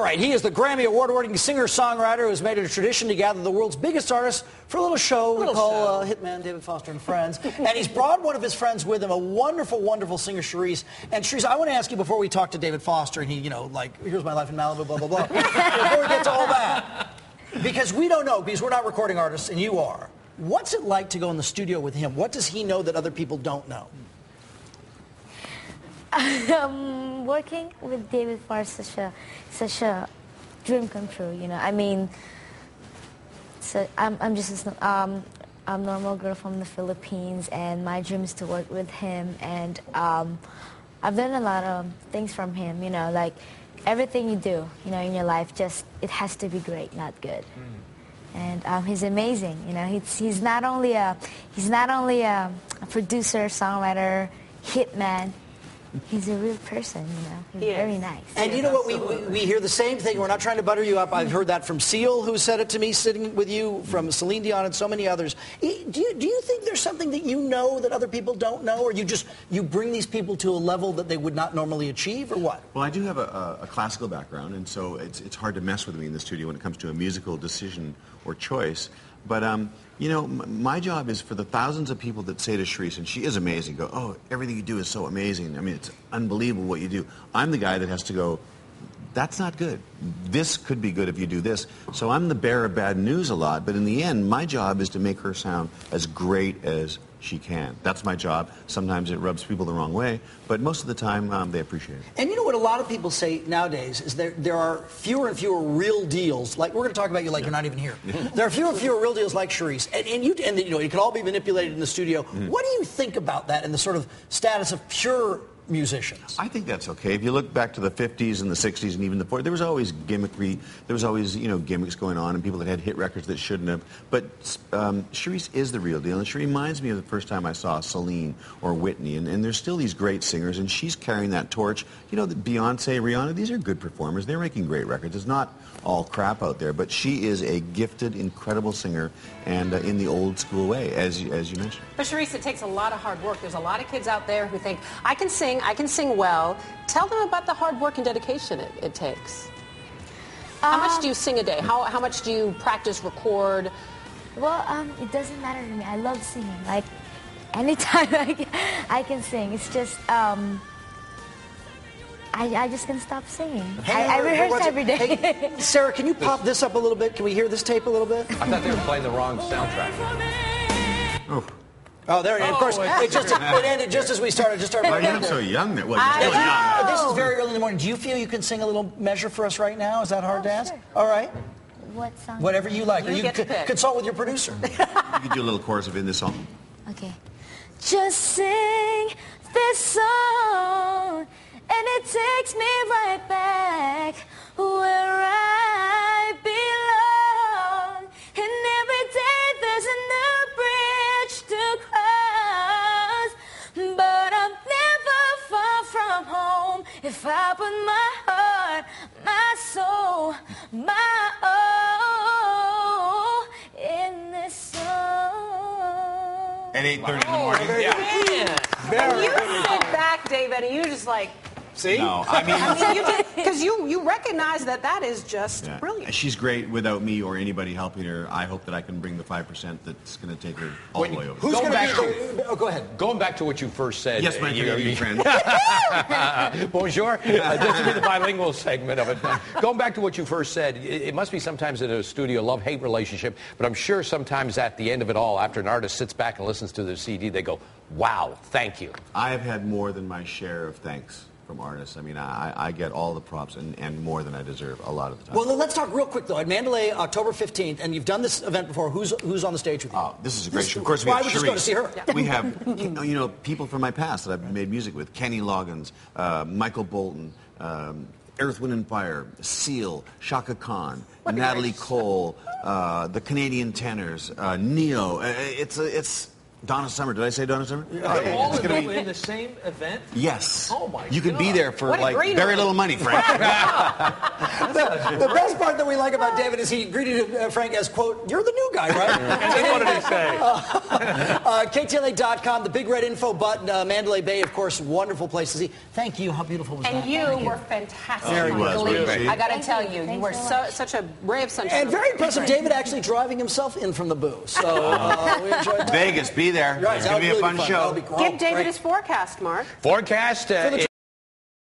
Right, he is the Grammy Award-winning singer-songwriter who's made it a tradition to gather the world's biggest artists for a little show we call HitMan, David Foster and Friends. And he's brought one of his friends with him, a wonderful, wonderful singer, Charice. And Charice, I want to ask you before we talk to David Foster, and he, you know, like, here's my life in Malibu, blah, blah, blah. Before we get to all that, because we don't know, because we're not recording artists, and you are. What's it like to go in the studio with him? What does he know that other people don't know? Working with David Foster is such a dream come true, you know. I mean, so I'm just a normal girl from the Philippines, and my dream is to work with him. And I've done a lot of things from him, you know, like everything you do, you know, in your life, just it has to be great, not good. And he's amazing, you know. He's not only a producer, songwriter, hitman. He's a real person, you know. He's very nice. And you know what? We hear the same thing. We're not trying to butter you up. I've heard that from Seal, who said it to me sitting with you, from Celine, Dion, and so many others. Do you think there's something that you know that other people don't know, or you bring these people to a level that they would not normally achieve, or what? Well, I do have a classical background, and so it's hard to mess with me in the studio when it comes to a musical decision or choice. But, you know, my job is for the thousands of people that say to Charice, and she is amazing, go, oh, everything you do is so amazing. I mean, it's unbelievable what you do. I'm the guy that has to go, that's not good. This could be good if you do this. So I'm the bearer of bad news a lot, but in the end, my job is to make her sound as great as she can. That's my job. Sometimes it rubs people the wrong way, but most of the time they appreciate it. And you know what a lot of people say nowadays is there are fewer and fewer real deals. Like, we're going to talk about you like you're not even here. There are fewer and fewer real deals like Charice, and you know, it can all be manipulated in the studio. What do you think about that and the sort of status of pure musicians? I think that's okay. If you look back to the 50s and the 60s and even the 40s, there was always gimmickry, there was always, you know, gimmicks going on and people that had hit records that shouldn't have. But Charice is the real deal, and she reminds me of the first time I saw Celine or Whitney, and there's still these great singers, and she's carrying that torch. You know, Beyonce, Rihanna, these are good performers. They're making great records. It's not all crap out there, but she is a gifted, incredible singer, and in the old school way, as you mentioned. But Charice, it takes a lot of hard work. There's a lot of kids out there who think, I can sing well. Tell them about the hard work and dedication it takes. How much do you sing a day? How much do you practice, record? Well, it doesn't matter to me. I love singing. Like, anytime I can sing. It's just, I just can't stop singing. I rehearse every day. Hey, Sarah, can you pop this up a little bit? Can we hear this tape a little bit? I thought they were playing the wrong soundtrack. Oh, there it is. Of course, it ended just as we started. Why are you so young? Well, you're still young. This is very early in the morning. Do you feel you can sing a little measure for us right now? Is that hard to ask? Sure. All right. What song? Whatever you like. You get to pick. Consult with your producer. You can do a little chorus of in this song. Okay. Just sing this song, and it takes me right back where I belong. And every day there's a new bridge to cross, but I'm never far from home if I put my heart, my soul, my all in this song. At 8:30 in the morning. And you sit back, David, and you just like, See? No, I mean, because you recognize that is just brilliant. She's great without me or anybody helping her. I hope that I can bring the 5% that's going to take her all the way over. Who's going to be? Oh, go ahead. Going back to what you first said. Yes, my friend. Bonjour. This will be the bilingual segment of it. Going back to what you first said, it must be sometimes in a studio, love-hate relationship, but I'm sure sometimes at the end of it all, after an artist sits back and listens to their CD, they go, wow, thank you. I have had more than my share of thanks from artists. I mean, I get all the props and more than I deserve a lot of the time. Well, let's talk real quick, though. At Mandalay, October 15th, and you've done this event before. Who's on the stage with you? Oh, this is a great show. Of course, we have Why would you go to see her? Yeah. We have, you know, people from my past that I've made music with. Kenny Loggins, Michael Bolton, Earth, Wind and Fire, Seal, Chaka Khan, Natalie Cole, the Canadian Tenors, Neo. It's Donna Summer. Did I say Donna Summer? They're all in the same event? Yes. Oh, my You can be God. there for What a like green very room. little money, Frank. The best part that we like about David is he greeted Frank as, quote, "You're the new guy, right?" And then what did he say? KTLA.com, the big red info button, Mandalay Bay, of course, wonderful place to see. Thank you. How beautiful was that? And you were fantastic. She was, Believe wasn't she? I got to Thank tell you. you, you Thanks were so much. such a ray of sunshine. And very impressive, David actually driving himself in from the booth. So we enjoyed that. Vegas, be there. Right, It's that going to was be a really fun show. That'll be great. Give David his forecast, Mark. Forecast.